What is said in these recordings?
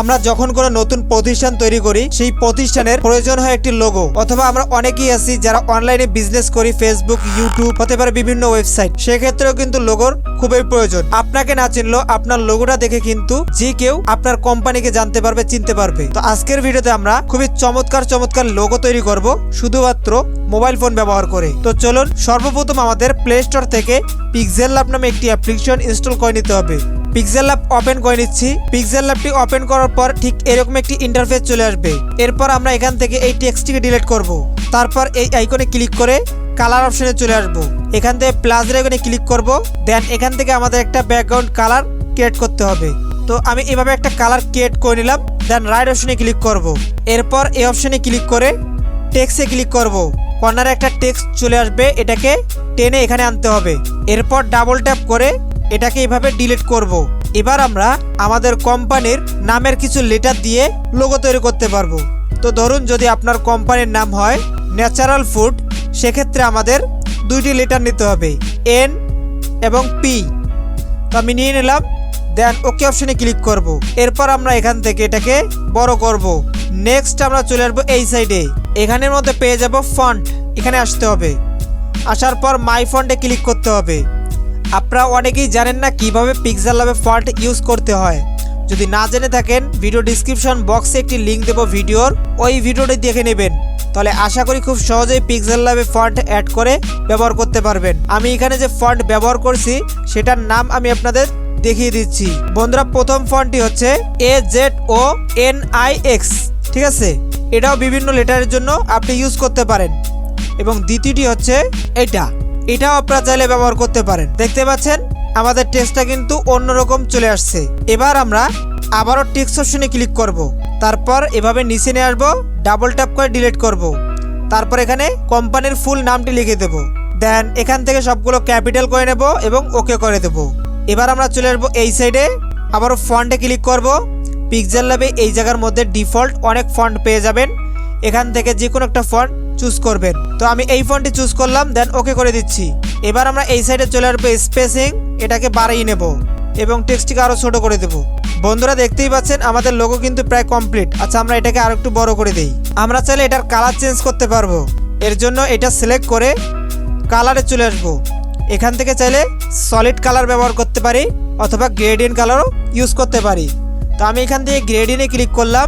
আমরা যখন কোনো নতুন প্রতিষ্ঠান তৈরি করি সেই প্রতিষ্ঠানের প্রয়োজন হয় একটি লোগো, অথবা আমরা অনেকেই আছি যারা অনলাইনে বিজনেস করি, ফেসবুক, ইউটিউব, হতে পারে বিভিন্ন ওয়েবসাইট, সেক্ষেত্রেও কিন্তু লোগোর খুবই প্রয়োজন। আপনাকে না চিনলেও আপনার লোগোটা দেখে কিন্তু যে কেউ আপনার কোম্পানিকে জানতে পারবে, চিনতে পারবে। তো আজকের ভিডিওতে আমরা খুবই চমৎকার লোগো তৈরি করব শুধুমাত্র মোবাইল ফোন ব্যবহার করে। তো চলুন সর্বপ্রথম আমাদের প্লে স্টোর থেকে পিক্সেলল্যাব নামে একটি অ্যাপ্লিকেশন ইনস্টল করে নিতে হবে। পিক্সেলল্যাব ওপেন করে নিচ্ছি। পিক্সেলল্যাবটি ওপেন করার পর ঠিক এরকম একটি ইন্টারফেস চলে আসবে। এরপর আমরা এখান থেকে এই টেক্সটটিকে ডিলিট করব। তারপর এই আইকনে ক্লিক করে কালার অপশনে চলে আসব। এখান থেকে প্লাসের আইকনে ক্লিক করব। দেন এখান থেকে আমাদের একটা ব্যাকগ্রাউন্ড কালার ক্রিয়েট করতে হবে। তো আমি এভাবে একটা কালার ক্রিয়েট করে নিলাম। দেন রাইট অপশনে ক্লিক করব। এরপর এই অপশনে ক্লিক করে টেক্সটে ক্লিক করব। কর্নারে একটা টেক্সট চলে আসবে, এটাকে টেনে এখানে আনতে হবে। এরপর ডাবল ট্যাপ করে এটাকে এভাবে ডিলিট করব। এবার আমরা আমাদের কোম্পানির নামের কিছু লেটার দিয়ে লোগো তৈরি করতে পারবো। তো ধরুন যদি আপনার কোম্পানির নাম হয় ন্যাচারাল ফুড, সেক্ষেত্রে আমাদের দুইটি লেটার নিতে হবে, এন এবং পি। তো আমি নিয়ে নিলাম। দেন ওকে অপশনে ক্লিক করব। এরপর আমরা এখান থেকে এটাকে বড় করব। নেক্সট আমরা চলে আসবো এই সাইডে। এখানের মধ্যে পেয়ে যাব ফন্ট, এখানে আসতে হবে। আসার পর মাই ফন্টে ক্লিক করতে হবে। আপনারা অনেকেই জানেন না কিভাবে পিক্সেলল্যাবে ফন্ট ইউজ করতে হয়। যদি না জেনে থাকেন ভিডিও ডিসক্রিপশন বক্সে একটি লিঙ্ক দেব ভিডিওর, ওই ভিডিওটি দেখে নেবেন। তাহলে আশা করি খুব সহজেই পিক্সেলল্যাবে ফন্ট অ্যাড করে ব্যবহার করতে পারবেন। আমি এখানে যে ফন্ট ব্যবহার করছি সেটার নাম আমি আপনাদের দেখিয়ে দিচ্ছি। বন্ধুরা, প্রথম ফন্টটি হচ্ছে AZONIX, ঠিক আছে? এটাও বিভিন্ন লেটারের জন্য আপনি ইউজ করতে পারেন। এবং দ্বিতীয়টি হচ্ছে এটাও আপনারা চাইলে ব্যবহার করতে পারেন। দেখতে পাচ্ছেন আমাদের টেক্সটটা কিন্তু অন্যরকম চলে আসছে। এবার আমরা আবারও টেক্সট অপশনে ক্লিক করব। তারপর এভাবে নিচে নিয়ে আসবো, ডাবল ট্যাপ করে ডিলিট করব। তারপর এখানে কোম্পানির ফুল নামটি লিখে দেব। দেন এখান থেকে সবগুলো ক্যাপিটাল করে নেব এবং ওকে করে দেব। এবার আমরা চলে আসবো এই সাইডে, আবারও ফন্টে ক্লিক করব। পিক্সেলল্যাবে এই জায়গার মধ্যে ডিফল্ট অনেক ফন্ট পেয়ে যাবেন, এখান থেকে যে কোনো একটা ফন্ট চুজ করবেন। তো আমি এই ফন্টটি চুজ করলাম, দেন ওকে করে দিচ্ছি। এবার আমরা এই সাইডে চলে আসবো স্পেসিং, এটাকে বাড়িয়ে নেব এবং টেক্সটটিকে আরও ছোট করে দেব। বন্ধুরা দেখতেই পাচ্ছেন আমাদের লোগো কিন্তু প্রায় কমপ্লিট। আচ্ছা, আমরা এটাকে আরো একটু বড় করে দেই। আমরা চাইলে এটার কালার চেঞ্জ করতে পারবো। এর জন্য এটা সিলেক্ট করে কালারে চলে আসবো। এখান থেকে চাইলে সলিড কালার ব্যবহার করতে পারি অথবা গ্রেডিয়েন্ট কালারও ইউজ করতে পারি। তো আমি এখান থেকে গ্রেডিয়েন্টে ক্লিক করলাম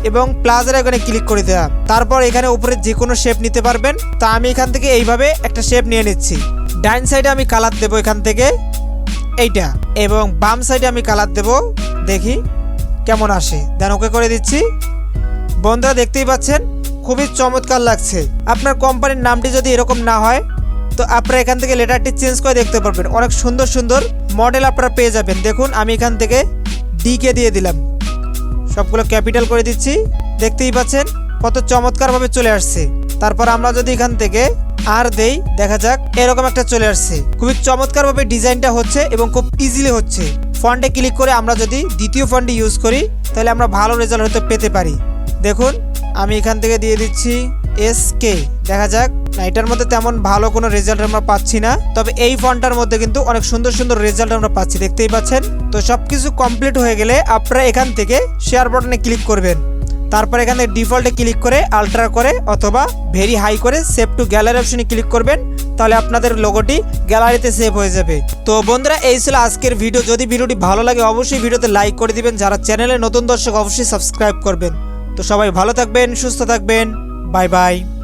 এবং প্লাসের এখানে ক্লিক করে দিলাম। তারপর এখানে উপরে যে কোনো শেপ নিতে পারবেন। তো আমি এখান থেকে এইভাবে একটা শেপ নিয়ে নিচ্ছি। ডাইন সাইডে আমি কালার দেবো এখান থেকে এইটা, এবং বাম সাইডে আমি কালার দেব, দেখি কেমন আসে। দেন ওকে করে দিচ্ছি। বন্ধুরা দেখতেই পাচ্ছেন খুবই চমৎকার লাগছে। আপনার কোম্পানির নামটি যদি এরকম না হয় তো আপনারা এখান থেকে লেটারটি চেঞ্জ করে দেখতে পারবেন। অনেক সুন্দর সুন্দর মডেল আপনারা পেয়ে যাবেন। দেখুন আমি এখান থেকে ডিকে দিয়ে দিলাম, সবগুলো ক্যাপিটাল করে দিচ্ছি। দেখতেই পাচ্ছেন কত চমৎকারভাবে চলে আসছে। তারপর আমরা যদি এখান থেকে আর দেই, দেখা যাক এরকম একটা চলে আসছে। খুবই চমৎকারভাবে ডিজাইনটা হচ্ছে এবং খুব ইজিলি হচ্ছে। ফন্টে ক্লিক করে আমরা যদি দ্বিতীয় ফন্টটি ইউজ করি তাহলে আমরা ভালো রেজাল্ট হতে পেতে পারি। দেখুন আমি এখান থেকে দিয়ে দিচ্ছি SK, দেখা যাক না, এটার মধ্যে তেমন ভালো কোনো রেজাল্ট আমরা পাচ্ছি না। তবে এই ফন্টটার মধ্যে কিন্তু অনেক সুন্দর সুন্দর রেজাল্ট আমরা পাচ্ছি, দেখতেই পাচ্ছেন। তো সবকিছু কমপ্লিট হয়ে গেলে আপনারা এখান থেকে শেয়ার বাটনে ক্লিক করবেন। তারপর এখানে ডিফল্টে ক্লিক করে আল্ট্রা করে অথবা ভেরি হাই করে সেভ টু গ্যালারি অপশনে ক্লিক করবেন। তাহলে আপনাদের লোগোটি গ্যালারিতে সেভ হয়ে যাবে। তো বন্ধুরা এই ছিল আজকের ভিডিও। যদি ভিডিওটি ভালো লাগে অবশ্যই ভিডিওতে লাইক করে দিবেন। যারা চ্যানেলে নতুন দর্শক অবশ্যই সাবস্ক্রাইব করবেন। তো সবাই ভালো থাকবেন, সুস্থ থাকবেন। Bye bye.